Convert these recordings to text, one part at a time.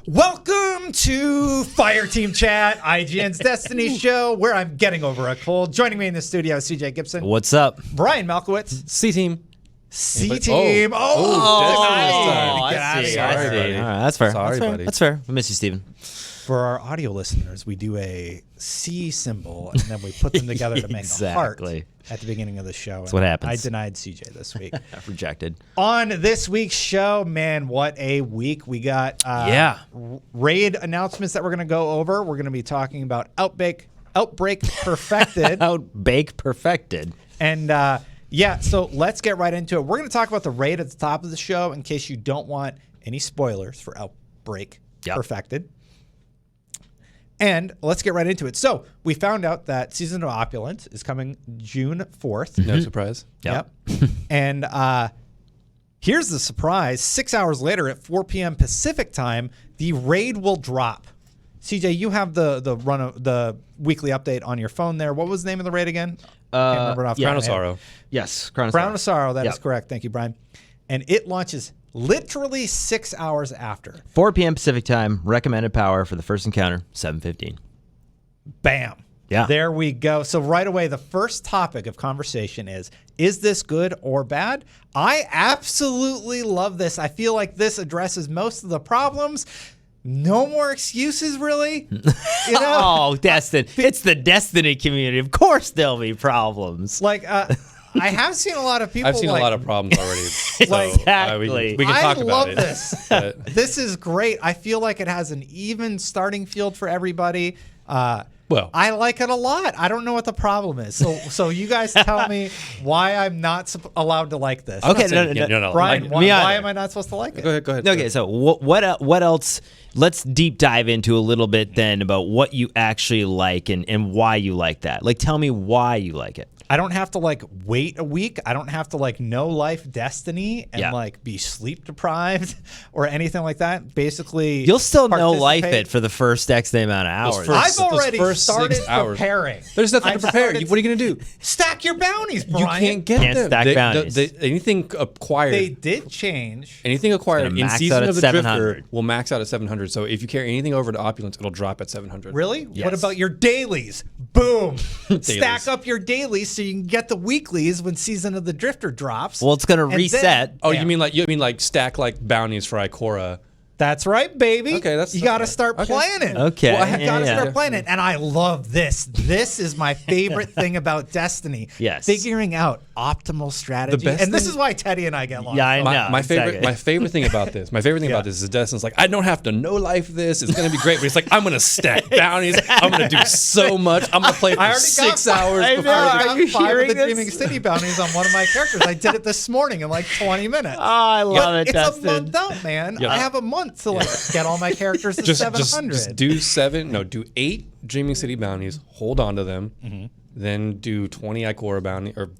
Welcome to FireteamChat, IGN's Destiny show, where I'm getting over a cold. Joining me in the studio is CJ Gibson. What's up? Brian Malkowitz. C-Team. C-Team. I see. All right, that's fair. Sorry, that's fair. buddy. That's fair. I miss you, Steven. For our audio listeners, we do a C symbol, and then we put them together to make a heart at the beginning of the show. That's what happens. I denied CJ this week. Rejected. On this week's show, man, what a week. We got raid announcements that we're going to go over. We're going to be talking about Outbreak Perfected. Outbreak Perfected. And so let's get right into it. We're going to talk about the raid at the top of the show in case you don't want any spoilers for Outbreak Perfected. And let's get right into it. So we found out that Season of Opulence is coming June 4th. No surprise. Yep. And here's the surprise. 6 hours later at 4 p.m. Pacific time, the raid will drop. CJ, you have the weekly update on your phone there. What was the name of the raid again? Can't remember it off the top Crown of of my head. Sorrow. Yes, Crown of Crown of Sorrow. That Yep. is correct. Thank you, Brian. And it launches literally 6 hours after. 4 p.m. Pacific time. Recommended power for the first encounter, 7:15. Bam. Yeah. There we go. So right away, the first topic of conversation is this good or bad? I absolutely love this. I feel like this addresses most of the problems. No more excuses, really. You know? Oh, Destiny. It's the Destiny community. Of course there'll be problems. Like, I have seen a lot of people. I've seen a lot of problems already. So, Exactly. we can talk I about love it. this. But This is great. I feel like it has an even starting field for everybody. Well, I like it a lot. I don't know what the problem is. So you guys tell me why I'm not allowed to like this. Okay, no. Brian, Like, why am I not supposed to like it? Go ahead. Okay, so what else? Let's deep dive into a little bit then about what you actually like and why you like that. Like, tell me why you like it. I don't have to wait a week. I don't have to no life Destiny and be sleep deprived or anything like that. Basically, You'll still no life participate. it for the first X amount of hours. I've already first 6 started hours. preparing. There's nothing to I've prepare. started- What are you going to do? Stack your bounties, Brian. You can't get Can't them. stack bounties. Anything acquired. They did change. Anything acquired gonna in max Season out at of the 700. Drifter will max out at 700. So if you carry anything over to Opulence, it'll drop at 700. Really? Yes. What about your dailies? Boom. Dailies. Stack up your dailies so you can get the weeklies when Season of the Drifter drops. Well, it's going to And reset. then- Oh, Yeah. you mean like stack bounties for Ikora? That's right, baby. Okay, that's you got to right. start Okay. planning. Okay. Well, you got to Yeah. start planning. And I love this. This is my favorite thing about Destiny. Yes. Figuring out optimal strategy. best And this thing- is why Teddy and I get along. Yeah, I know. My exactly. favorite thing about this. My favorite thing about this is Destiny's like, I don't have to no life this. It's gonna be great. But it's like I'm gonna stack bounties. I'm gonna do so much. I'm gonna play I for already 6 got- hours I before. know, I I get- got you 5 of hearing the this? Dreaming City bounties on one of my characters. I did it this morning in 20 minutes. Oh, I love it, It's Dustin. a month out, man. Yeah. I have a month to get all my characters to 700. Just do 8 Dreaming City bounties. Hold on to them. Then do 20 Ikora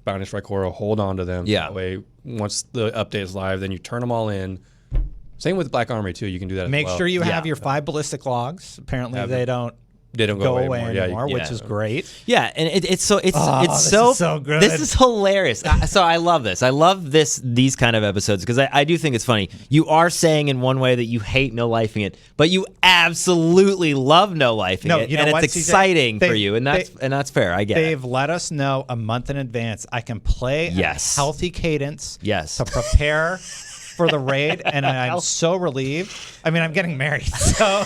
bounties for Ikora. Hold on to them. Yeah. That way, once the update is live, then you turn them all in. Same with Black Armory too. You can do that. Make as well. sure you have Yeah. your 5 ballistic logs. Apparently, Have they it. don't They don't go away away anymore. anymore, Yeah, which is great. Yeah, and it's so this is so good. This is hilarious. So I love this. I love these kind of episodes because I do think it's funny. You are saying in one way that you hate no lifing it, but you absolutely love no lifing No, it, you know and what, it's CJ? exciting for They- you, and that's fair. I get it. They've let us know a month in advance. I can play Yes. a healthy cadence Yes. to prepare for the raid, and I'm so relieved. I mean, I'm getting married, so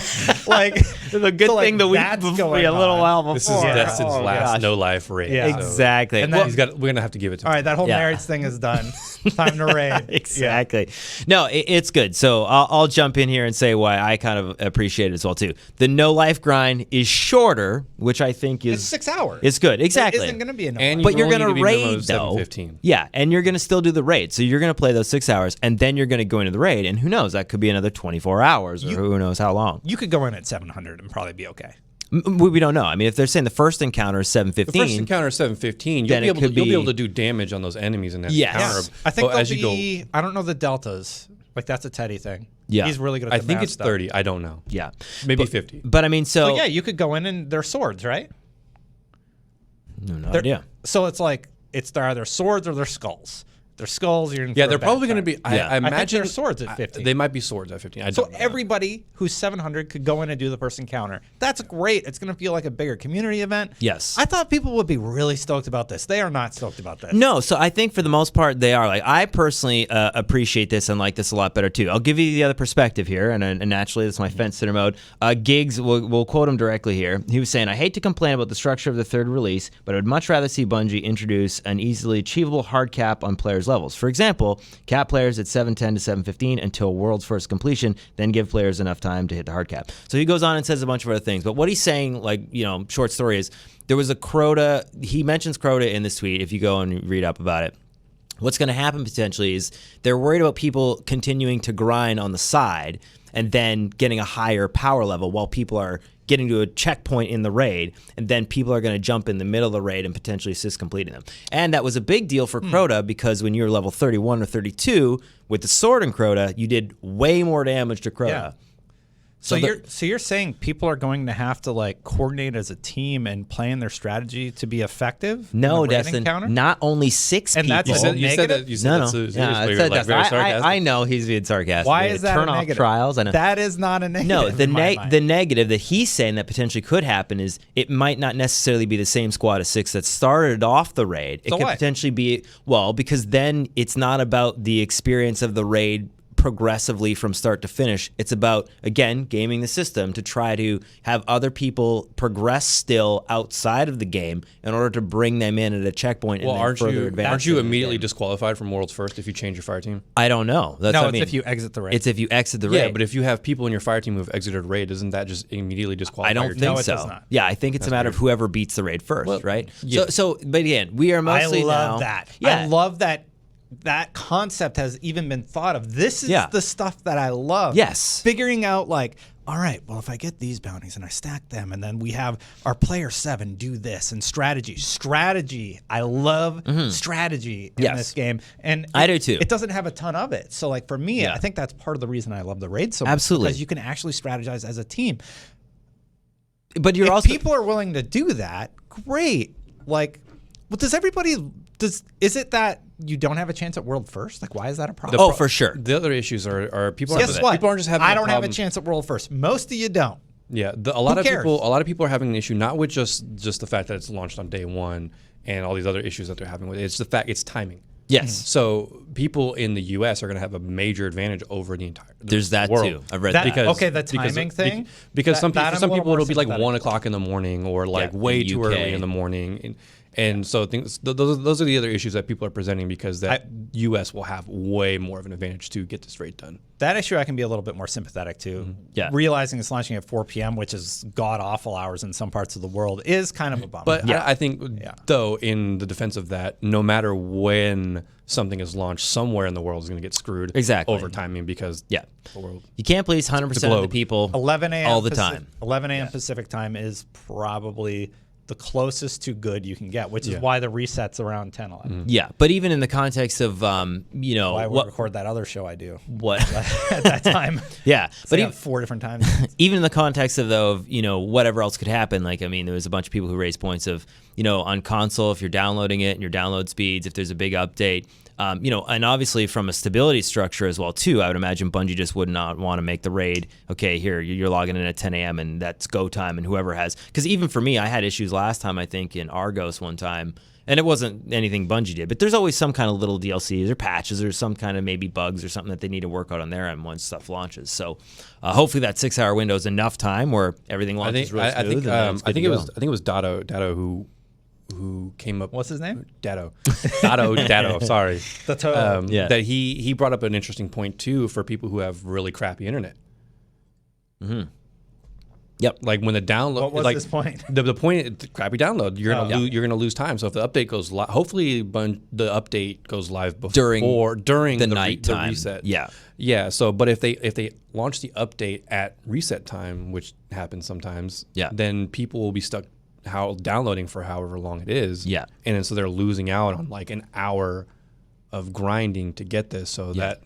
The good thing the week that's before, going a little on. while before. This is Destin's Oh, last gosh. no life raid. Yeah. so Exactly. And then- we're gonna have to give it to All him. right, that whole Yeah. marriage thing is done. Time to raid. Exactly. No, it's good. So I'll jump in here and say why I kind of appreciate it as well too. The no life grind is shorter, which I think is It's 6 hours. It's good. Exactly. It isn't going to be enough. And But you you're only going need to to be minimum raid of though. 715. Yeah, and you're going to still do the raid. So you're going to play those 6 hours, and then you're going to go into the raid, and who knows? That could be another 24 hours, or who knows how long. You could go in at 700 and probably be okay. We don't know. I mean, if they're saying the first encounter is The 715, first encounter is 715. Then it You'll could be be- able to do damage on those enemies in that Yes. encounter. I think But they'll as you go, be. I don't know the deltas. Like that's a Teddy thing. Yeah. He's really good at I the think math it's stuff. 30. I don't know. yeah, Maybe 50. But I mean, so Yeah, you could go in and they're swords, right? no They're- idea. So it's like it's either swords or they're skulls. Their skulls, you're in for Yeah, a they're bad probably going to time. be. I I think imagine they're swords at 15. They might be swords at 15. I So don't know. everybody who's 700 could go in and do the first encounter. That's great. It's going to feel like a bigger community event. Yes. I thought people would be really stoked about this. They are not stoked about this. No, so I think for the most part they are. Like I personally appreciate this and like this a lot better too. I'll give you the other perspective here, and naturally that's my fence sitter mode. Giggs, we'll quote him directly here. He was saying, "I hate to complain about the structure of the third release, but I would much rather see Bungie introduce an easily achievable hard cap on players' levels. For example, cap players at 710 to 715 until World's first completion, then give players enough time to hit the hard cap." So he goes on and says a bunch of other things, but what he's saying, like, short story is, there was a Crota, he mentions Crota in this tweet, if you go and read up about it. What's going to happen potentially is they're worried about people continuing to grind on the side and then getting a higher power level while people are getting to a checkpoint in the raid, and then people are going to jump in the middle of the raid and potentially assist completing them. And that was a big deal for Crota because when you're level 31 or 32 with the sword in Crota, you did way more damage to Crota. Yeah. So you're saying people are going to have to like coordinate as a team and plan their strategy to be effective? No, in the raid Destin. encounter? Not only 6 And people. that's You said negative? that. You said No, that no. seriously. Yeah, You're, I said like, that. very sarcastic. I know he's being sarcastic. Why is that turn a off negative? trials? I know. That is not a negative. No, in my mind. the negative that he's saying that potentially could happen is it might not necessarily be the same squad of 6 that started off the raid. It So could what? potentially be, well, because then it's not about the experience of the raid progressively from start to finish. It's about, again, gaming the system to try to have other people progress still outside of the game in order to bring them in at a checkpoint and then further advance. Aren't you them in the immediately game. disqualified from Worlds First if you change your fire team? I don't know. That's No, what I it's mean. if you exit the raid. It's if you exit the raid. Yeah, but if you have people in your fire team who have exited raid, doesn't that just immediately disqualify I don't your think team? No, it so. does not. Yeah, I think it's a matter of whoever beats the raid first, Well, right? yeah. So, but again, we are mostly I love now. that. Yeah, I love that that concept has even been thought of. This is Yeah. the stuff that I love. Yes. Figuring out like, all right, well, if I get these bounties and I stack them, and then we have our player 7 do this, and strategy. I love strategy in Yes. this game, and I do too. It doesn't have a ton of it, so like for me, Yeah. I think that's part of the reason I love the raid so much. Absolutely. Because you can actually strategize as a team. But you're If also people are willing to do that, great. Like, well, is it that you don't have a chance at World First? Like, why is that a problem? Oh, for sure. The other issues are people. Guess what? People aren't just having. I a don't have a problem- chance at World First. Most of you don't. Yeah, a lot of cares? people are having an issue not with just the fact that it's launched on day one and all these other issues that they're having with it. It's the fact it's timing. Yes. So people in the U.S. are going to have a major advantage over the entire. There's that world. too. I've read That- that. Because okay, the timing thing? Because That- that for I'm some a little people more it'll be like sympathetic 1 to. o'clock in the morning or like Yeah, way in too UK. early in the morning. And so those are the other issues that people are presenting because that U.S. will have way more of an advantage to get this raid done. That issue I can be a little bit more sympathetic to. Yeah. Realizing it's launching at 4 p.m., which is god awful hours in some parts of the world, is kind of a bummer. But I think, Yeah. though, in the defense of that, no matter when something is launched, somewhere in the world is going to get screwed Exactly. over timing because Yeah. the world. You can't please 100% of the globe. people 11 a.m. all the time. 11 a.m. Pacific time is probably the closest to good you can get, which is why the reset's around 10, 11. Yeah, but even in the context of Why we what record that other show I do what at that time. yeah, But but have 4 different times. even in the context of though of whatever else could happen, like I mean there was a bunch of people who raised points of on console if you're downloading it and your download speeds, if there's a big update, and obviously from a stability structure as well too, I would imagine Bungie just would not want to make the raid, okay, here you're logging in at 10 a.m. and that's go time, and whoever has, because even for me I had issues last time I think in Argos one time. And it wasn't anything Bungie did, but there's always some kind of little DLCs or patches or some kind of maybe bugs or something that they need to work out on their end once stuff launches. So hopefully that 6-hour window is enough time where everything launches really smooth. I think it was Dado who came up. What's his name? Dado. Sorry. The toad. Yeah. That he brought up an interesting point too for people who have really crappy internet. Yep. Like when the download. What was like, this point? The point, crappy download. You're gonna lose time. So if the update goes live, hopefully the update goes live during the the night the time. reset. Yeah. Yeah. So, but if they launch the update at reset time, which happens sometimes, then people will be stuck downloading for however long it is. Yeah. And then so they're losing out on like an hour of grinding to get this. So that.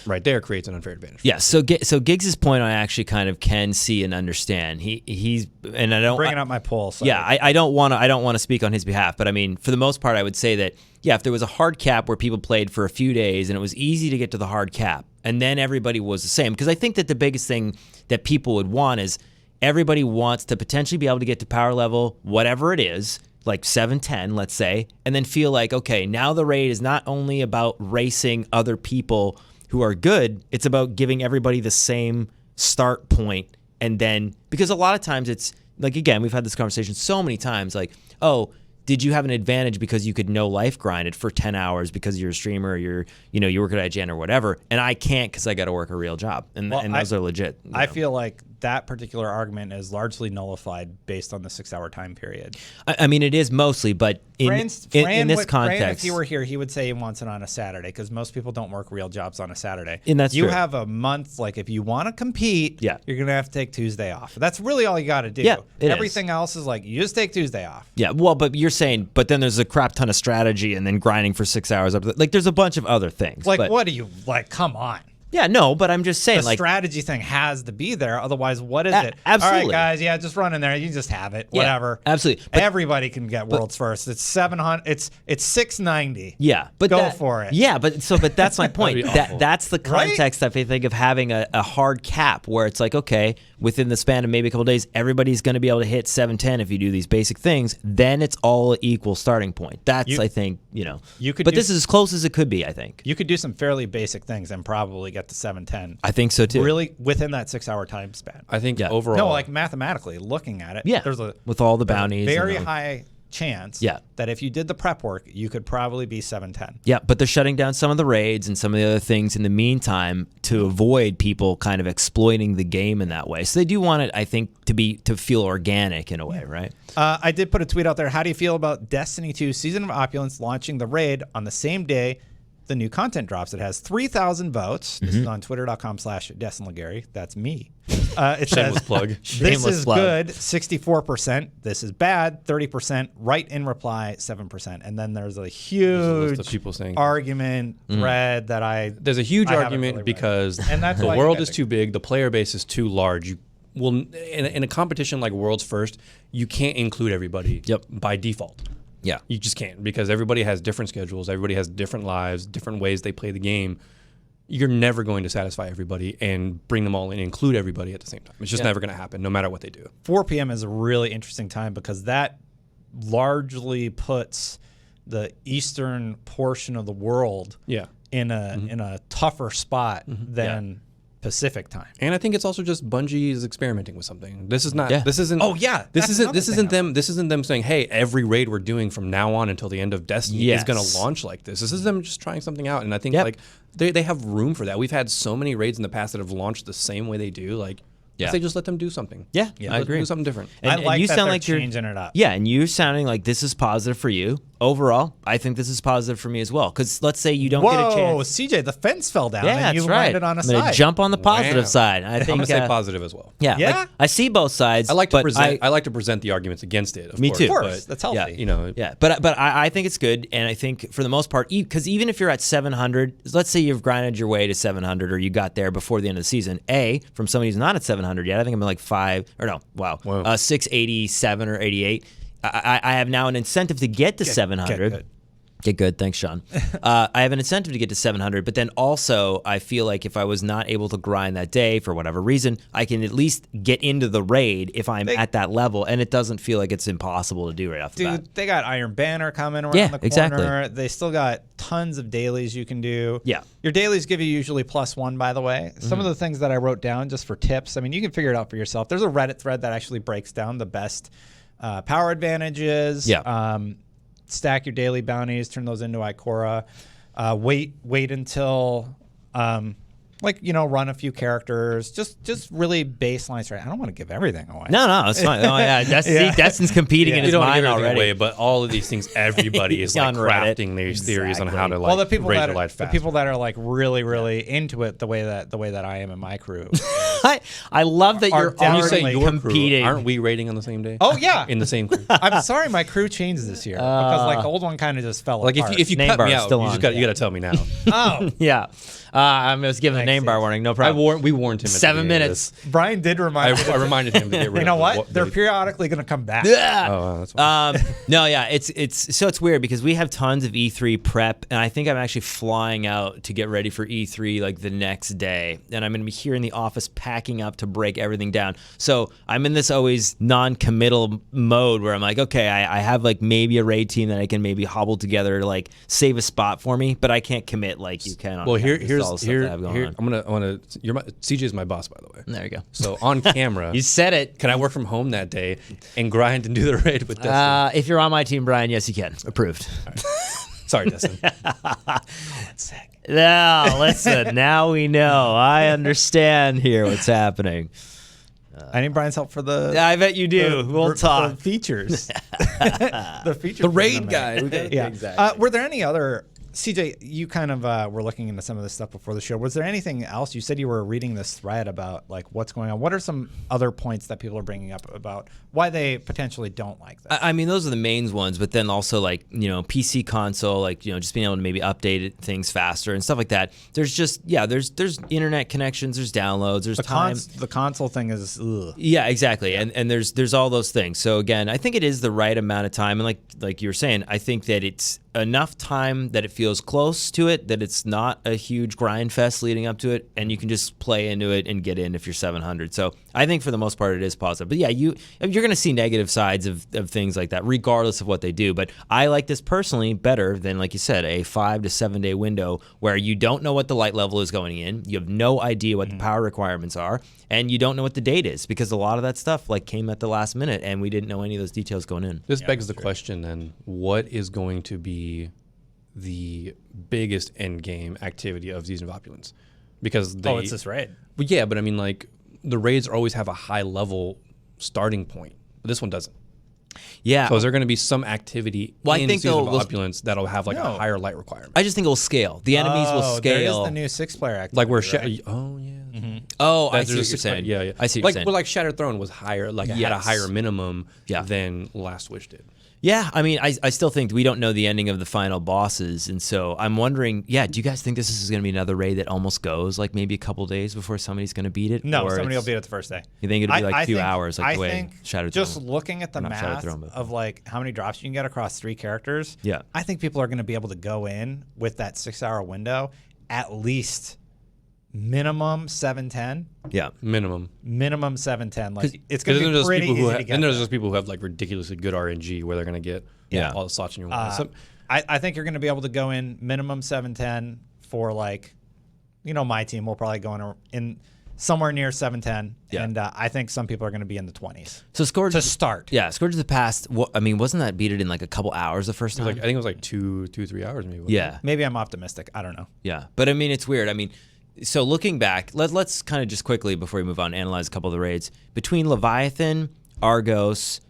right there creates an unfair advantage. Yeah. So Giggs's point, I actually kind of can see and understand. He's and I don't bringing up my poll. So yeah, I don't want to speak on his behalf, but I mean, for the most part, I would say that yeah, if there was a hard cap where people played for a few days and it was easy to get to the hard cap, and then everybody was the same, because I think that the biggest thing that people would want is everybody wants to potentially be able to get to power level, whatever it is, like 710, let's say, and then feel like, okay, now the raid is not only about racing other people who are good, it's about giving everybody the same start point. And then, because a lot of times it's like, again, we've had this conversation so many times, like, oh, did you have an advantage because you could no life grind it for 10 hours because you're a streamer or you work at IGN or whatever, and I can't because I got to work a real job, and those are legit. I feel like that particular argument is largely nullified based on the 6-hour time period. I mean, it is mostly, but in this context, Fran, if he were here, he would say he wants it on a Saturday because most people don't work real jobs on a Saturday. And that's you true. have a month. Like if you want to compete, yeah, you're gonna have to take Tuesday off. That's really all you got to do. Yeah, everything else is like you just take Tuesday off. Yeah, well, but you're saying, but then there's a crap ton of strategy and then grinding for 6 hours. Like there's a bunch of other things. Like what do you like? Come on. Yeah, no, but I'm just saying, the like, strategy thing has to be there. Otherwise, what is it? Absolutely. All right, guys. Yeah, just run in there. You just have it. Yeah, whatever. Absolutely. But everybody can get worlds first. It's 700. It's 690. Yeah, but go for it. Yeah, but that's my point. That's the context, right? I think, of having a hard cap where it's like, okay, within the span of maybe a couple of days, everybody's going to be able to hit 710 if you do these basic things. Then it's all equal starting point. That's I think you could. But this is as close as it could be. I think you could do some fairly basic things and probably get to 710. I think so too. Really within that 6-hour time span. I think overall, no, like mathematically looking at it. Yeah, there's with all the bounties, very high chance. Yeah. that if you did the prep work, you could probably be 710. Yeah, but they're shutting down some of the raids and some of the other things in the meantime to avoid people kind of exploiting the game in that way. So they do want it, I think, to feel organic in a way, right? I did put a tweet out there. How do you feel about Destiny 2 Season of Opulence launching the raid on the same day the new content drops? It has 3,000 votes. This is on twitter.com/DestinLeGary. That's me. It Shameless says, plug. This is good, 64%. This is bad, 30%. Right in reply, 7%. And then there's a huge of people saying argument thread that there's a huge I argument really because and that's the why world is too big, the player base is too large. You will in a competition like World's First, you can't include everybody by default. Yeah. You just can't because everybody has different schedules. Everybody has different lives, different ways they play the game. You're never going to satisfy everybody and bring them all in and include everybody at the same time. It's just never going to happen no matter what they do. 4 p.m. is a really interesting time because that largely puts the eastern portion of the world in a tougher spot than Pacific time. And I think it's also just Bungie is experimenting with something. This is not. This isn't. Oh yeah. This isn't them. This isn't them saying, "Hey, every raid we're doing from now on until the end of Destiny is going to launch like this." This is them just trying something out. And I think like they have room for that. We've had so many raids in the past that have launched the same way they do. Like. They just let them do something. Yeah, I agree. Do something different. I like you that sound they're like you're changing it up. Yeah, and you're sounding like this is positive for you. Overall, I think this is positive for me as well. Because let's say you don't get a chance. CJ, the fence fell down. Yeah, and you that's right. landed on a I'm gonna side. jump on the positive side. I think I'm gonna say positive as well. Yeah, Yeah? like, I see both sides. I like to present. I like to present the arguments against it. Me too. Of course, that's healthy. Yeah, but I think it's good, and I think for the most part, because even if you're at 700, let's say you've grinded your way to 700, or you got there before the end of the season. From somebody who's not at 700 yet, I think I'm like 687 or 88. I have now an incentive to get to 700. Get good. Thanks, Sean. I have an incentive to get to 700, but then also I feel like if I was not able to grind that day for whatever reason, I can at least get into the raid if I'm at that level, and it doesn't feel like it's impossible to do right off the bat. Dude, they got Iron Banner coming around the corner. Exactly. They still got tons of dailies you can do. Yeah. Your dailies give you usually +1, by the way. Some of the things that I wrote down just for tips, I mean, you can figure it out for yourself. There's a Reddit thread that actually breaks down the best power advantages. Yeah. Stack your daily bounties, turn those into Ikora. Wait until run a few characters. Just really baseline strategy. I don't want to give everything away. No, it's fine. Oh, yeah. Destin's competing in his mind already. Away, but all of these things, everybody is like crafting these theories on how to like the people raise that your life the fast. people that are like really into it the way that I am in my crew. I love that you're already competing. Crew, aren't we raiding on the same day? Oh yeah, in the same crew. I'm sorry, my crew changed this year because like the old one kind of just fell apart. If you cut me out, you got to tell me now. Oh yeah. I was giving a name bar warning. No problem. We warned him. At the 7 beginning of minutes. Brian did remind me. I reminded him to get rid of You know the- what? They're periodically going to come back. Oh, that's fine. No, yeah, it's weird because we have tons of E3 prep, and I think I'm actually flying out to get ready for E3 like the next day, and I'm going to be here in the office packing up to break everything down. So I'm in this always non-committal mode where I'm like, okay, I have like maybe a raid team that I can maybe hobble together to like save a spot for me, but I can't commit like you can. Well, here's I'm gonna. CJ's my boss, by the way. There you go. So on camera, You said it. can I work from home that day and grind and do the raid with Destin? If you're on my team, Brian, yes, you can. Approved. Sorry, Destin. No, listen. Now we know. I understand here what's happening. I need Brian's help for the. I bet you do. We'll talk. The features. The features. The raid guy. Yeah. Exactly. Were there any other? CJ, you kind of were looking into some of this stuff before the show. Was there anything else? You said you were reading this thread about like what's going on. What are some other points that people are bringing up about why they potentially don't like this? I mean, those are the main ones, but then also like, you know, PC console, like, you know, just being able to maybe update things faster and stuff like that. There's just, yeah, there's internet connections, there's downloads, there's time. The console thing is, ugh. Yeah, exactly. And there's all those things. So again, I think it is the right amount of time. And like you were saying, I think that it's enough time that it feels close to it, that it's not a huge grind fest leading up to it, and you can just play into it and get in if you're 700. So I think for the most part it is positive. But yeah, you're going to see negative sides of things like that, regardless of what they do. But I like this personally better than, like you said, a 5 to 7 day window where you don't know what the light level is going in, you have no idea what the power requirements are, and you don't know what the date is, because a lot of that stuff like came at the last minute and we didn't know any of those details going in. This begs the question then, what is going to be the biggest end game activity of Season of Opulence? Because It's this raid. Well, yeah, but I mean, like, the raids always have a high level starting point, but this one doesn't. Yeah. So is there going to be some activity Well, I in think Season of they'll- Opulence that'll have like a higher light requirement? I just think it will scale. The enemies will There is scale. the new 6-player activity. Like where right? oh yeah. Oh, I There's see a what you're 6 saying. player- Yeah. I see what like, you're saying. Well, like Shattered Throne was higher, like it had a Yes. higher minimum Yeah. than Last Wish did. Yeah, I mean, I still think we don't know the ending of the final bosses, and so I'm wondering, yeah, do you guys think this is going to be another raid that almost goes like maybe a couple days before somebody's going to beat it? No, Or somebody will it's- beat it the first day. You think it'll be like I a few think- hours, like I the way think Shattered just Throne? looking at the Not Shattered math Throne, but- of like how many drops you can get across 3 characters, Yeah. I think people are going to be able to go in with that 6-hour window at least minimum 710. Yeah. Minimum. 710. Like it's Because going then to be there's pretty people easy who to have, get then there's there. just people who have like ridiculously good RNG where they're going to get Yeah. all the slots in your window. I think you're going to be able to go in minimum 710 for like, you know, my team will probably go in somewhere near 710. Yeah. And I think some people are going to be in the 20s. So Scourge To start. Yeah, Scourge of the Past. I mean, wasn't that beat it in like a couple hours the first It was time? like, I think it was like 3 hours maybe. wasn't Yeah. Maybe I'm optimistic. I don't know. Yeah, but I mean, it's weird. I mean, so looking back, let's kind of just quickly before we move on analyze a couple of the raids between Leviathan, Argos,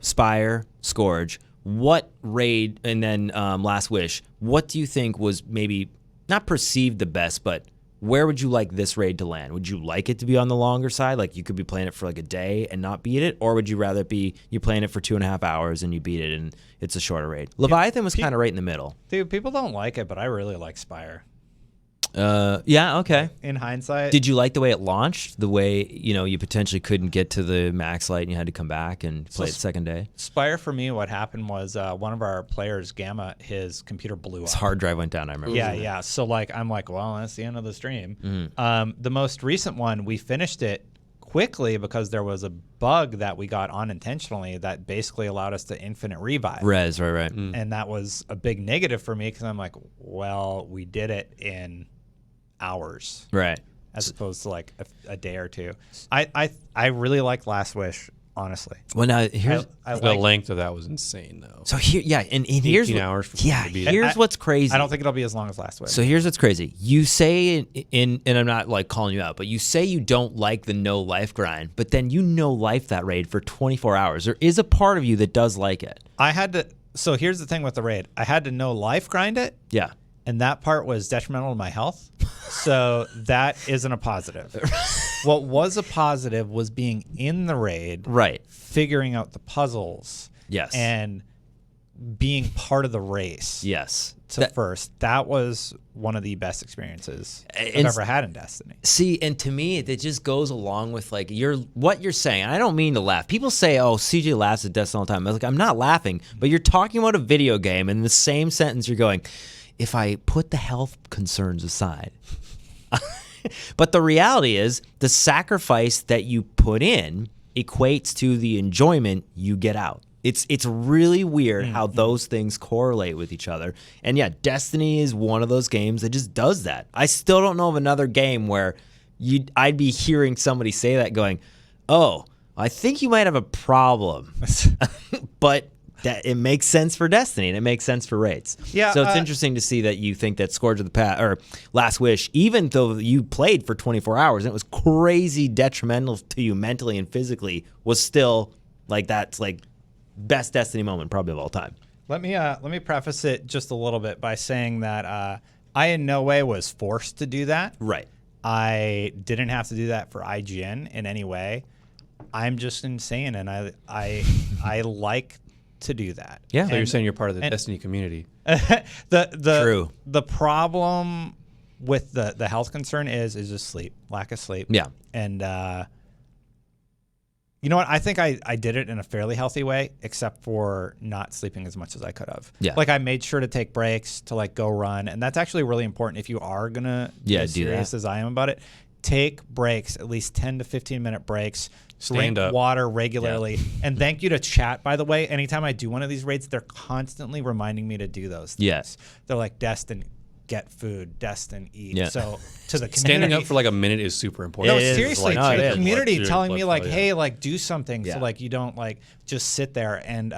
Spire, Scourge. What raid and then Last Wish? What do you think was maybe not perceived the best, but where would you like this raid to land? Would you like it to be on the longer side, like you could be playing it for like a day and not beat it, or would you rather be you playing it for 2.5 hours and you beat it and it's a shorter raid? Leviathan was kind of right in the middle. Dude, people don't like it, but I really like Spire. Yeah, okay. In hindsight, Did you like the way it launched? The way, you know, you potentially couldn't get to the max light and you had to come back and play it second day? Spire for me, what happened was one of our players, Gamma, his computer blew up. His hard drive went down, I remember. Yeah. So like, I'm like, well, that's the end of the stream. The most recent one, we finished it quickly because there was a bug that we got unintentionally that basically allowed us to infinite revive. Res, right. And that was a big negative for me because I'm like, well, we did it in hours. Right. As opposed to like a day or two. I really like Last Wish, honestly. Well, now here's I The like, length of that was insane though. so here, yeah, and here's 18 what- hours for yeah, someone to beat it. here's what's crazy. I don't think it'll be as long as Last Wish. So here's what's crazy. You say and I'm not like calling you out, but you say you don't like the no life grind, but then you no life that raid for 24 hours. There is a part of you that does like it. So here's the thing with the raid. I had to no life grind it. Yeah. And that part was detrimental to my health. So that isn't a positive. What was a positive was being in the raid, Right. figuring out the puzzles. Yes. And being part of the race. Yes. To first. That was one of the best experiences I've ever had in Destiny. See, and to me, it just goes along with like what you're saying. I don't mean to laugh. People say, "Oh, CJ laughs at Destiny all the time." I was like, I'm not laughing, but you're talking about a video game, and in the same sentence, you're going, "If I put the health concerns aside." But the reality is, the sacrifice that you put in equates to the enjoyment you get out. It's really weird how those things correlate with each other. And yeah, Destiny is one of those games that just does that. I still don't know of another game where I'd be hearing somebody say that going, "Oh, I think you might have a problem." But that it makes sense for Destiny and it makes sense for raids. Yeah, so it's interesting to see that you think that Scourge of the Past or Last Wish, even though you played for 24 hours and it was crazy detrimental to you mentally and physically, was still like that's like best Destiny moment probably of all time. Let me preface it just a little bit by saying that I in no way was forced to do that. Right. I didn't have to do that for IGN in any way. I'm just insane, and I like to do that. Yeah. So you're saying you're part of the Destiny community. True. The problem with the health concern is just sleep, lack of sleep. Yeah. And you know what? I think I did it in a fairly healthy way, except for not sleeping as much as I could have. Yeah. Like I made sure to take breaks to like go run, and that's actually really important if you are gonna be as serious as I am about it. Take breaks, at least 10 to 15-minute breaks. Stand Drink up. water regularly. Yeah. And thank you to chat, by the way. Anytime I do one of these raids, they're constantly reminding me to do those things. Yes. They're like, Destin, get food. Destin, eat. Yeah. So to the community. Standing up for like a minute is super important. No, It is. seriously, Like, to it the is. community Blood telling me flow, like, yeah. hey, like do something Yeah. so like you don't like just sit there, and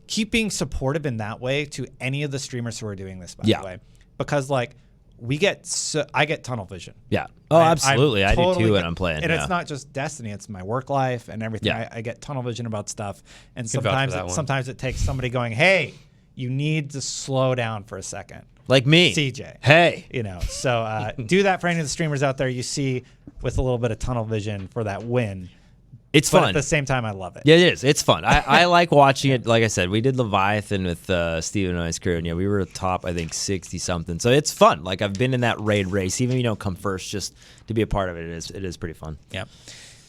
keep being supportive in that way to any of the streamers who are doing this, by the way, because like I get tunnel vision. Yeah. Oh, absolutely. I do too when get, I'm playing. And yeah. it's not just Destiny; it's my work life and everything. Yeah. I get tunnel vision about stuff, and can vouch for sometimes that sometimes it takes somebody going, "Hey, you need to slow down for a second." Like me. CJ. Hey. You know, so do that for any of the streamers out there you see with a little bit of tunnel vision for that win. It's But fun. at the same time, I love it. Yeah, it is. It's fun. I like watching it. Like I said, we did Leviathan with Steven and I's crew, and yeah, we were top, I think, 60-something. So it's fun. Like, I've been in that raid race. Even if you don't come first, just to be a part of it, it is pretty fun. Yeah.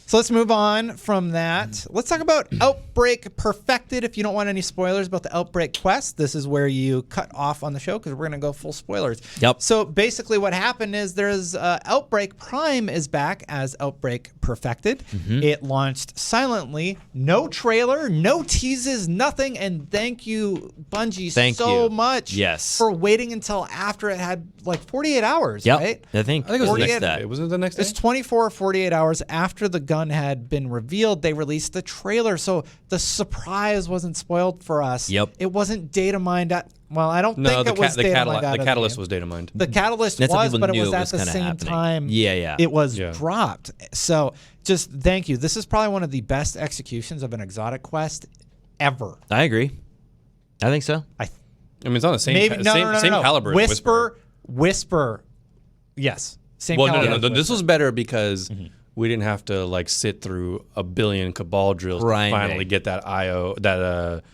So let's move on from that. Let's talk about Outbreak Perfected. If you don't want any spoilers about the Outbreak quest, this is where you cut off on the show because we're going to go full spoilers. Yep. So basically what happened is there's Outbreak Prime is back as Outbreak Perfected. It launched silently. No trailer, no teases, nothing. And thank you, Bungie, so much for waiting until after it had like 48 hours, right? I think it was the 48 next day. Was it the next day? It's 24 or 48 hours after the gun had been revealed, they released the trailer. So the surprise wasn't spoiled for us. Yep. It wasn't data mined. Well, I don't think it was the data mined. the catalyst was data mined. The catalyst That's was, how but it people was knew it at was the kinda same happening. time Yeah. it was dropped. So just thank you. This is probably one of the best executions of an exotic quest ever. I agree. I think so. I mean, it's on the same same no. caliber. as Whisper. Yes. Same Well, caliber. no. This was better because we didn't have to like sit through a billion Cabal drills to finally get that IO.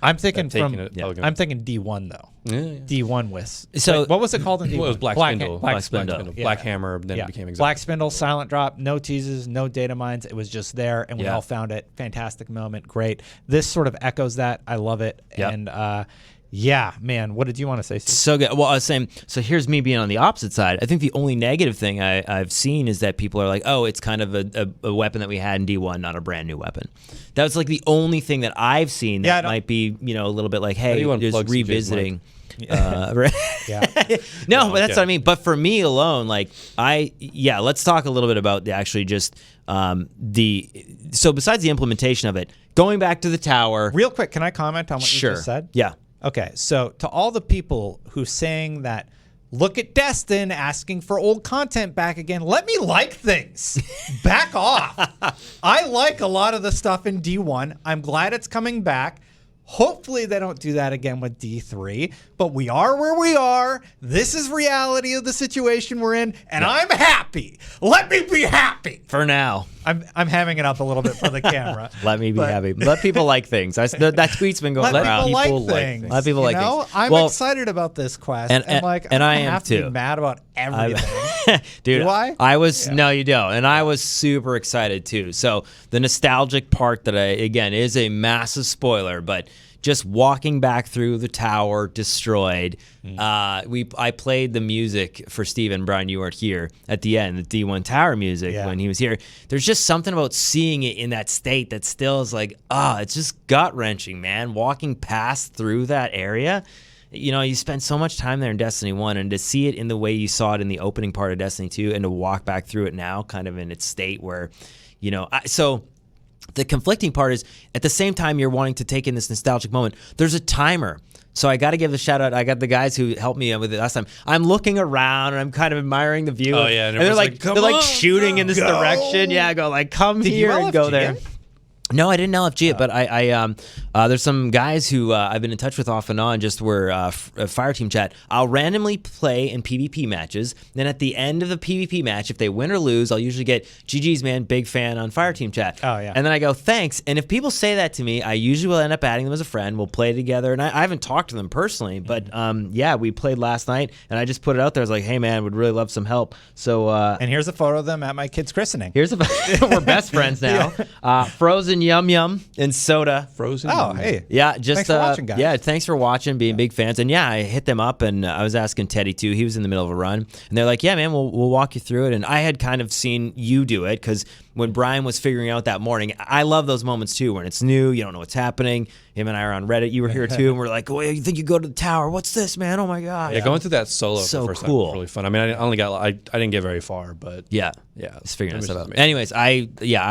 I'm thinking I'm thinking D1 though. Yeah. D1 Wisp. So what was it called in D1? Well, it was Black Spindle. Black Spindle. Yeah. Black Hammer. Then it became exotic. Black Spindle, Silent Drop, no teases, no data mines. It was just there, and we all found it. Fantastic moment. Great. This sort of echoes that. I love it. Yep. And yeah, man, what did you want to say, Steve? So good. Well, I was saying, so here's me being on the opposite side. I think the only negative thing I've seen is that people are like, oh, it's kind of a weapon that we had in D1, not a brand new weapon. That was like the only thing that I've seen that might be, a little bit like, hey, just revisiting. Right? No, but that's what I mean. But for me alone, like let's talk a little bit about so besides the implementation of it, going back to the tower. Real quick, can I comment on what you just said? Yeah. Okay, so to all the people who saying that, look at Destin asking for old content back again, let me like things. Back off. I like a lot of the stuff in D1. I'm glad it's coming back. Hopefully they don't do that again with D3, but we are where we are. This is reality of the situation we're in, and I'm happy. Let me be happy. For now. I'm hamming it up a little bit for the camera. Let me be happy. Let people like things. That tweet's been going Let around. people like things. Let people like things. I'm excited about this quest, and I am have too. to be mad about everything. Dude, Do I? I was no, you don't, and I was super excited too. So the nostalgic part that again is a massive spoiler, but just walking back through the tower destroyed. I played the music for Steven. Brian, you weren't here at the end, the D1 tower music when he was here. There's just something about seeing it in that state that still is like, it's just gut wrenching, man. Walking past through that area. You know, you spend so much time there in Destiny 1, and to see it in the way you saw it in the opening part of Destiny 2, and to walk back through it now kind of in its state where, you know, so the conflicting part is at the same time you're wanting to take in this nostalgic moment, there's a timer. So I got to give a shout out. I got the guys who helped me with it last time. I'm looking around and I'm kind of admiring the view. Oh, yeah. And they're like shooting in this direction. Yeah, I go like, come here and go there. No, I didn't LFG it, but I there's some guys who I've been in touch with off and on, just where FireteamChat. I'll randomly play in PvP matches. Then at the end of the PvP match, if they win or lose, I'll usually get GG's, man, big fan on FireteamChat. Oh, yeah. And then I go, thanks. And if people say that to me, I usually will end up adding them as a friend. We'll play together. And I haven't talked to them personally, but yeah, we played last night, and I just put it out there. I was like, hey, man, would really love some help. So and here's a photo of them at my kid's christening. We're best friends now. Frozen Yum Yum and soda. Frozen. Oh, hey. Yeah, just thanks for watching, guys. Yeah, thanks for watching, being big fans. And yeah, I hit them up, and I was asking Teddy too. He was in the middle of a run, and they're like, "Yeah, man, we'll walk you through it." And I had kind of seen you do it because when Brian was figuring out that morning, I love those moments too when it's new, you don't know what's happening. Him and I are on Reddit. You were here too, and we're like, "Oh, you think you go to the tower? What's this, man? Oh my god!" Yeah, going through that solo So for the first cool. time was really fun. I mean, I didn't get very far, but yeah, it's figuring it was stuff out. amazing. Anyways, I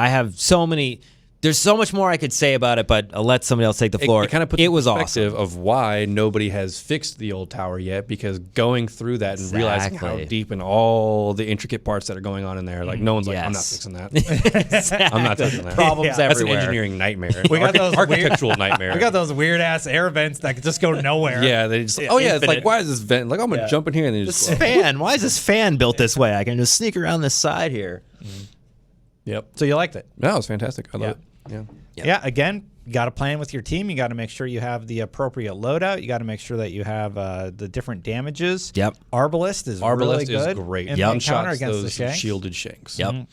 have so many. There's so much more I could say about it, but I'll let somebody else take the floor. It kind of puts it was perspective awesome. of why nobody has fixed the old tower yet, because going through that and realizing how deep and all the intricate parts that are going on in there, like no one's like, I'm not fixing that. I'm not touching that. Problems That's an everywhere. engineering nightmare. We got those architectural nightmare. We got those weird ass air vents that just go nowhere. Yeah, they just it's infinite. like, why is this vent? Like, I'm gonna jump in here and then This just fan. Why is this fan built this way? I can just sneak around this side here. Yep. So you liked it? No, it was fantastic. I love it. Yeah. Yeah, again, you got to plan with your team. You got to make sure you have the appropriate loadout. You got to make sure that you have the different damages. Yep. Arbalest is really good. Is great. In the encounter against the Shanks. Shielded Shanks. Yep.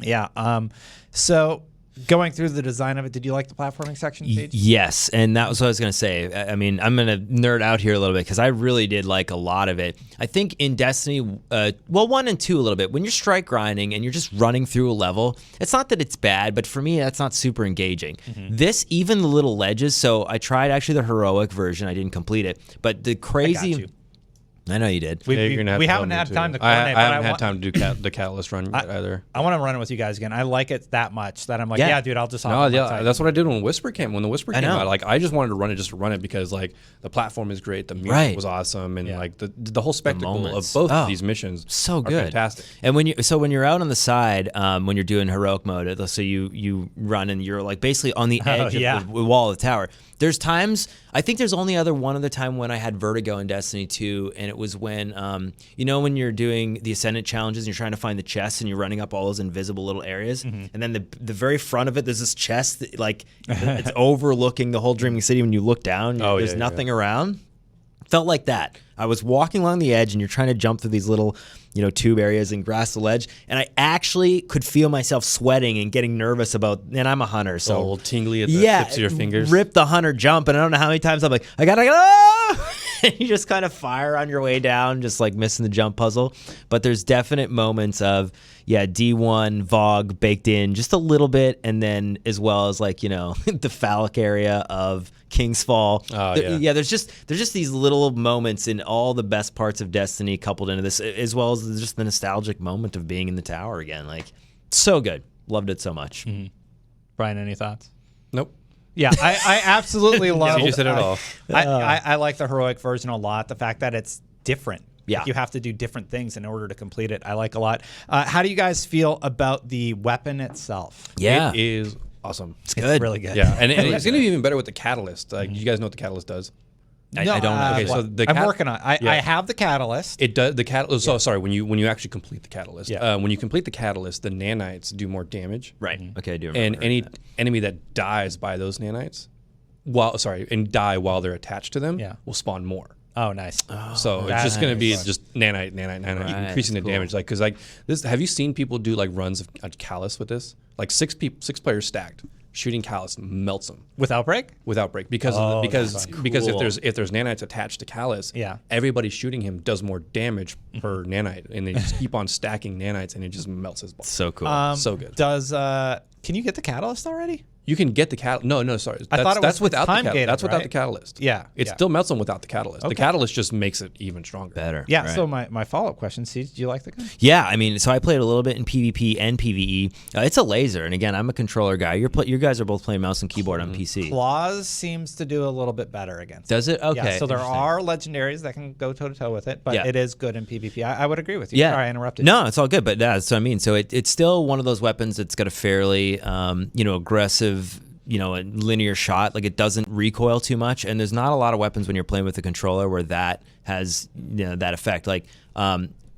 Yeah. So going through the design of it, did you like the platforming section, Paige? Yes, and that was what I was going to say. I mean, I'm going to nerd out here a little bit because I really did like a lot of it. I think in Destiny, 1 and 2 a little bit, when you're strike grinding and you're just running through a level, it's not that it's bad, but for me, that's not super engaging. This, even the little ledges, so I tried actually the heroic version. I didn't complete it, but the crazy... I got you. I know you did. We haven't had time to coordinate. I haven't had time to do the Catalyst run yet either. I want to run it with you guys again. I like it that much that I'm like, yeah dude, I'll just hop on my side. That's what I did when Whisper came. When the Whisper came out, like I just wanted to run it just to run it because like the platform is great, the music was awesome, and like the whole spectacle of both of these missions so good, fantastic. And when you're out on the side, when you're doing heroic mode, so you run and you're like basically on the edge of the wall of the tower. There's times, I think there's only one other time when I had vertigo in Destiny 2, and it was when, when you're doing the Ascendant challenges and you're trying to find the chests and you're running up all those invisible little areas, and then the very front of it, there's this chest, that, like, it's overlooking the whole Dreaming City. When you look down, there's nothing around. Felt like that. I was walking along the edge, and you're trying to jump through these little, tube areas and grass the ledge, and I actually could feel myself sweating and getting nervous about. And I'm a hunter, so a little tingly at the tips of your fingers. Rip the hunter jump, and I don't know how many times I'm like, I gotta go. And you just kind of fire on your way down, just like missing the jump puzzle. But there's definite moments of D1 Vogue baked in just a little bit, and then as well as like the phallic area of King's Fall. There's just these little moments in all the best parts of Destiny coupled into this, as well as just the nostalgic moment of being in the tower again. Like, so good. Loved it so much. Brian, any thoughts? Nope. Yeah, I absolutely love it. You said it all. I like the heroic version a lot. The fact that it's different. Yeah. Like you have to do different things in order to complete it. I like a lot. How do you guys feel about the weapon itself? Yeah. It is awesome. It's good. really good. Yeah, and it's going to be even better with the catalyst. Like, you guys know what the catalyst does? I don't know. Okay, so the I'm working on it. I have the catalyst. It does the catalyst. So sorry, when you actually complete the catalyst, Yeah. when you complete the catalyst, the nanites do more damage. Right. Okay, I do remember. And any enemy that dies by those nanites, and die while they're attached to them, Yeah. will spawn more. Oh, nice. So it's That's just going to be nice. just nanite, increasing the cool. damage. Like, because like this, have you seen people do like runs of Callus with this? Like six players stacked, shooting Callus melts them With Outbreak? with Outbreak because that's because cool. if there's nanites attached to Callus, Yeah. everybody shooting him does more damage per nanite, and they just keep on stacking nanites, and it just melts his ball. So cool. So good. Can you get the catalyst already? You can get the catalyst. No, sorry. I thought it that's was without the time catalyst. gated, That's without right? the catalyst. Yeah, It yeah. still melts them without the catalyst. Okay. The catalyst just makes it even stronger. Better. Yeah. Right. So my follow-up question, Siege, do you like the gun? Yeah, I mean, so I played a little bit in PvP and PvE. It's a laser, and again, I'm a controller guy. You guys are both playing mouse and keyboard on PC. Claws seems to do a little bit better against it. Does it? Okay. Yeah, so there interesting. are legendaries that can go toe-to-toe with it, but Yeah. it is good in PvP. I would agree with you. Yeah. Sorry, I interrupted. No, it's all good, but that's what I mean. So it's still one of those weapons that's got a fairly, aggressive, a linear shot. Like, it doesn't recoil too much, and there's not a lot of weapons when you're playing with the controller where that has that effect. Like,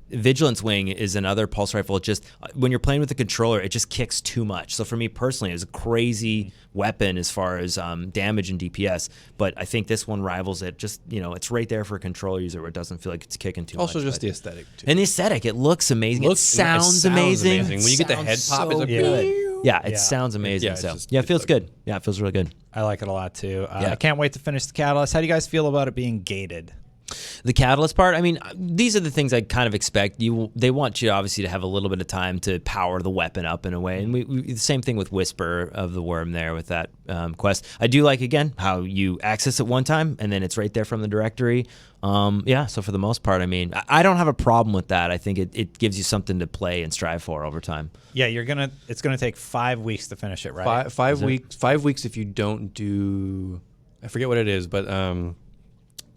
Vigilance Wing is another pulse rifle. It just, when you're playing with the controller, it just kicks too much. So for me personally, it was a crazy weapon as far as damage and DPS. But I think this one rivals it. Just, it's right there for a controller user where it doesn't feel like it's kicking too Also, much. just but- the aesthetic too. and the aesthetic, it looks amazing. It sounds When amazing. you get the head pop, so it's like, good. Yeah, it Yeah. sounds amazing. Yeah, it's so just- yeah, it it's feels like- good. Yeah, it feels really good. I like it a lot too. Yeah. I can't wait to finish the catalyst. How do you guys feel about it being gated? The catalyst part, I mean, these are the things I kind of expect. They want you obviously to have a little bit of time to power the weapon up in a way, and we the same thing with Whisper of the Worm there with that quest. I do like, again, how you access it one time and then it's right there from the directory. So for the most part, I mean, I don't have a problem with that. I think it gives you something to play and strive for over time. Yeah, it's gonna take 5 weeks to finish it, right? five weeks. 5 weeks if you don't do, I forget what it is, but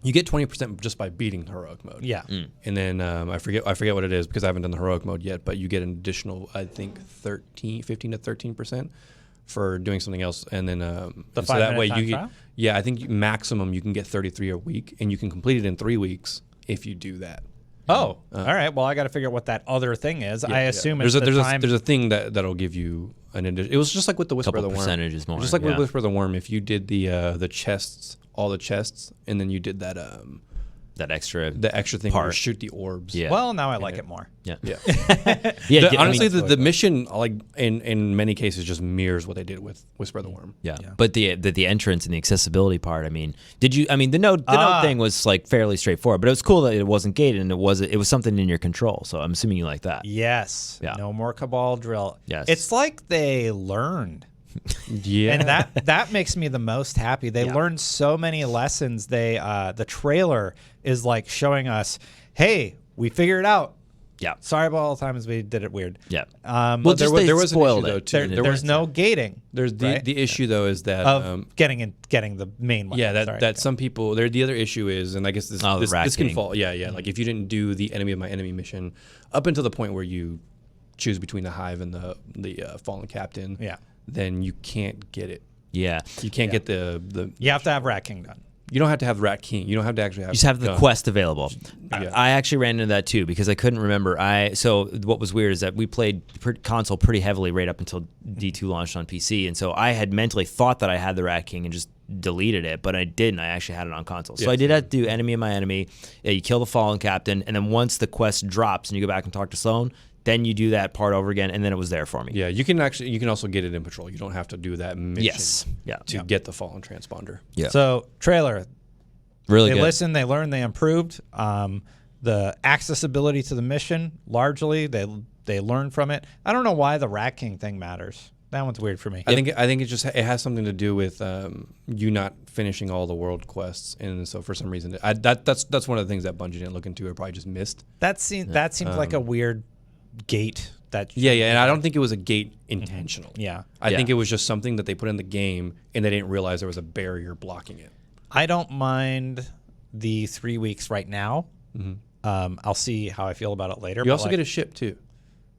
you get 20% just by beating heroic mode. Yeah. And then I forget what it is because I haven't done the heroic mode yet, but you get an additional, I think 15 to 13% for doing something else. And then The so that 5-minute way time you trial? I think maximum you can get 33 a week, and you can complete it in 3 weeks if you do that. Oh, all right. Well, I got to figure out what that other thing is. I assume it's there's the time. there's a thing that'll give you an addition. It was just like with the Whisper Couple of the Worm. percentages more, Just like yeah. with Whisper of the Worm, if you did the chests, all the chests, and then you did that That extra. the extra thing where you Part. shoot the orbs. Yeah. Well, now I like it more. Yeah. Yeah. Yeah. Honestly, I mean, the mission, like in many cases, just mirrors what they did with Whisper of the Worm. yeah. But the entrance and the accessibility part. I mean, the node thing was like fairly straightforward, but it was cool that it wasn't gated and it was something in your control. So I'm assuming you like that. Yes. Yeah. No more Cabal drill. Yes. It's like they learned. Yeah. And that makes me the most happy. They learned so many lessons. The trailer is like showing us, hey, we figured it out. Yeah. Sorry about all the times we did it weird. Yeah. Well, there was an spoiled issue, though, it. too. there's no gating. There's right? the issue though is that of getting the main one. yeah, Sorry. that some people there. The other issue is, and I guess this Oh, the rat this can king. fall. Yeah. Like if you didn't do the enemy of my enemy mission up until the point where you choose between the hive and the fallen captain. Yeah. Then you can't get it. Yeah. You can't get the. You have to have Rat King done. You don't have to have Rat King. You don't have to actually have. You just have the gun. quest available. Yeah. I actually ran into that too because I couldn't remember. So what was weird is that we played console pretty heavily right up until D2 launched on PC, and so I had mentally thought that I had the Rat King and just deleted it, but I didn't. I actually had it on console. So Yeah, I did have to do enemy of my enemy. You kill the fallen captain, and then once the quest drops and you go back and talk to Sloan, then you do that part over again, and then it was there for me. Yeah, you can also get it in patrol. You don't have to do that mission. Yes. Yeah. To get the fallen transponder. Yeah. So trailer. Really They good. listened, they learned, they improved. The accessibility to the mission, largely, they learned from it. I don't know why the Rat King thing matters. That one's weird for me. I think it has something to do with you not finishing all the world quests, and so for some reason that's one of the things that Bungie didn't look into or probably just missed. That seems like a weird gate. Yeah, and I don't think it was a gate intentional. Yeah. I think it was just something that they put in the game and they didn't realize there was a barrier blocking it. I don't mind the 3 weeks right now. I'll see how I feel about it later. You also get a ship too.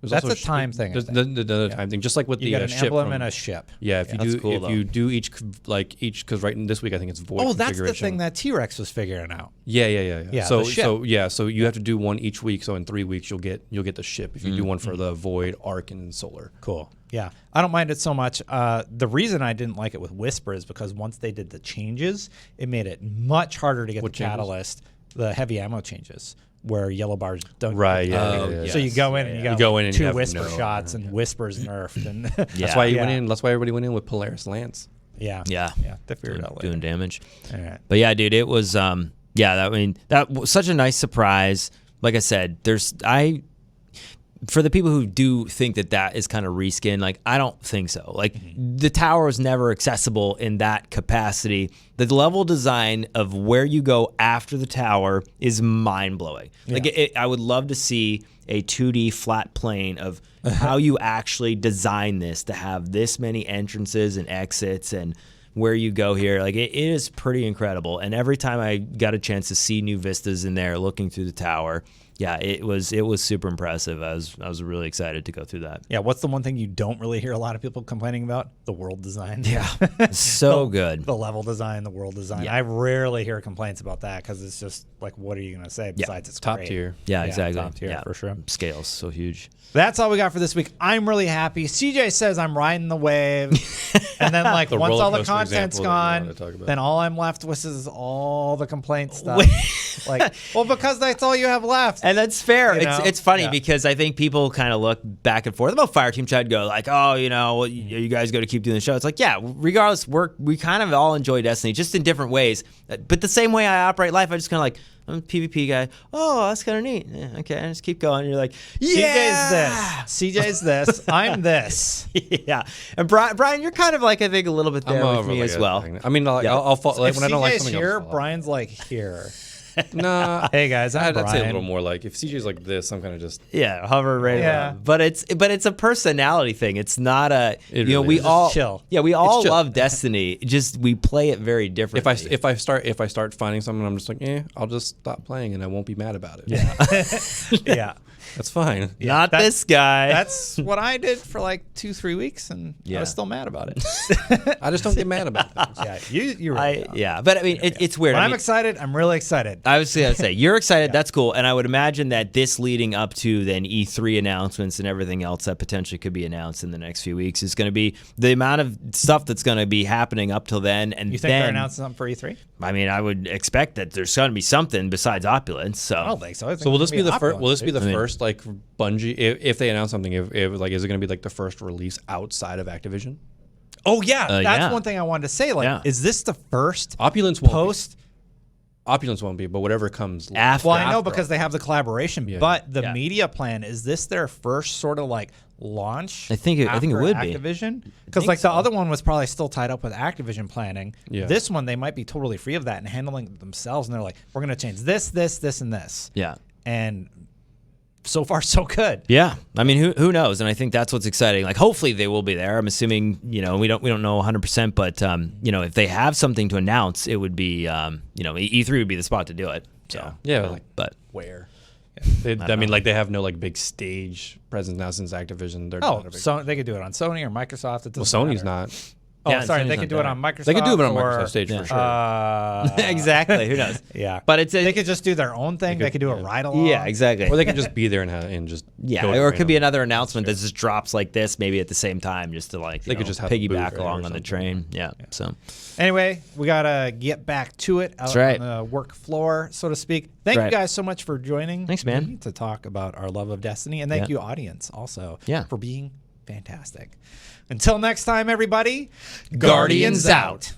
There's That's also a time thing, I There's think. the time thing, just like with You the get an ship emblem from- and a ship. Yeah, That's cool, if though. you do each because this week I think it's void. Oh, that's the configuration. thing that T-Rex was figuring out. Yeah. the ship. So you have to do one each week. So in 3 weeks you'll get the ship if you do one for the void, arc, and solar. Cool. Yeah, I don't mind it so much. The reason I didn't like it with Whisper is because once they did the changes, it made it much harder to get What the changes? catalyst, the heavy ammo changes, where yellow bars don't. Right, get yeah, the- yeah, yeah. So you go in and you got go in and you 2 have Whisper no- shots and Whispers nerfed and That's why you went Yeah. in. That's why everybody went in with Polaris Lance. yeah, Yeah. They figured it out later. Doing damage. All right. But yeah, dude, it was that was such a nice surprise. Like I said, for the people who do think that is kind of reskin, like I don't think so. Like the tower was never accessible in that capacity. The level design of where you go after the tower is mind blowing. Like I would love to see a 2D flat plane of how you actually design this to have this many entrances and exits and where you go here. Like it is pretty incredible. And every time I got a chance to see new vistas in there looking through the tower, yeah, it was super impressive. I was really excited to go through that. Yeah, what's the one thing you don't really hear a lot of people complaining about? The world design. Yeah, so good. The level design, the world design. Yeah. I rarely hear complaints about that because it's just like, what are you going to say besides it's Top great. tier. Yeah, exactly. Top tier Yeah, for sure. Scales so huge. That's all we got for this week. I'm really happy. CJ says I'm riding the wave. And then like The once all the roller coaster content's example that you gone, wanted to talk about. then all I'm left with is all the complaint stuff. Like, well, because that's all you have left. And that's fair. You know? It's funny Yeah. because I think people kind of look back and forth about FireteamChat, go like, oh, you guys got to keep doing the show. It's like, yeah, regardless, we kind of all enjoy Destiny just in different ways. But the same way I operate life, I just kind of like, I'm a PvP guy. Oh, that's kind of neat. Yeah, okay, and just keep going. And you're like, yeah. CJ's this. I'm this. Yeah. And Brian, you're kind of like, I think, a little bit there with me as well. I mean, like, Yeah. I'll fall, like If when I don't like CJ's something. here, I'll fall out. Brian's like here. Nah. Hey guys, I'm I'd say a Brian. little more like if CJ's like this, I'm kind of just. Yeah, hover right Yeah. around. But it's a personality thing. It's not a It we really is. all Just chill. Yeah, we all chill. love Destiny. Just we play it very differently. If I start finding something, I'm just like, I'll just stop playing and I won't be mad about it. Yeah. That's fine. Not that's- this guy. That's what I did for like 2-3 weeks, and I Yeah. was still mad about it. I just don't get mad about things. Yeah, you're right. But I mean, it's weird. When I I'm mean, excited, I'm really excited. I was gonna say you're excited. That's cool, and I would imagine that this leading up to then E3 announcements and everything else that potentially could be announced in the next few weeks is going to be the amount of stuff that's going to be happening up till then. And You think then, they're announcing something for E3? I mean, I would expect that there's going to be something besides Opulence. So I don't think so. I think So will it's this be gonna the first? Will this be the I mean- first like Bungie? If they announce something, if like, is it going to be like the first release outside of Activision? Oh yeah, that's yeah. one thing I wanted to say. Like, Yeah. is this the first Opulence won't. post? Opulence won't be, but whatever comes After. Well, I know after. because they have the collaboration, Yeah. but the Yeah. media plan, is this their first sort of like launch? I think it after would be. Activision, because think like the so. other one was probably still tied up with Activision planning. Yeah. This one they might be totally free of that and handling it themselves, and they're like, we're going to change this, and this, Yeah. and so far so good. Yeah, I mean, who knows? And I think that's what's exciting. Like, hopefully they will be there. I'm assuming, we don't know 100%, but if they have something to announce, it would be, E3 would be the spot to do it. So Yeah, like but where? I mean, like they have no like big stage presence now since Activision. They're Oh, not a big. so they could do it on Sony or Microsoft. It Well, doesn't Sony's matter. not. Oh, Yeah, sorry, Sony's they not could do it there. on Microsoft. They could do it on or, Microsoft stage yeah. for sure. exactly. Who knows? Yeah, But it's they could just do their own thing. They could do a ride along. yeah, exactly. Or they could just be there and just yeah, go to or it could be random- another announcement that just drops like this, maybe at the same time, just to like They could just have a booth piggyback there or along on the something. train. Yeah. So Anyway, we gotta get back to it out right. on the work floor, so to speak. Thank you Right. guys so much for joining. Thanks, man. me to talk about our love of Destiny, and thank Yeah. you, audience, also Yeah. for being fantastic. Until next time, everybody. Guardians out.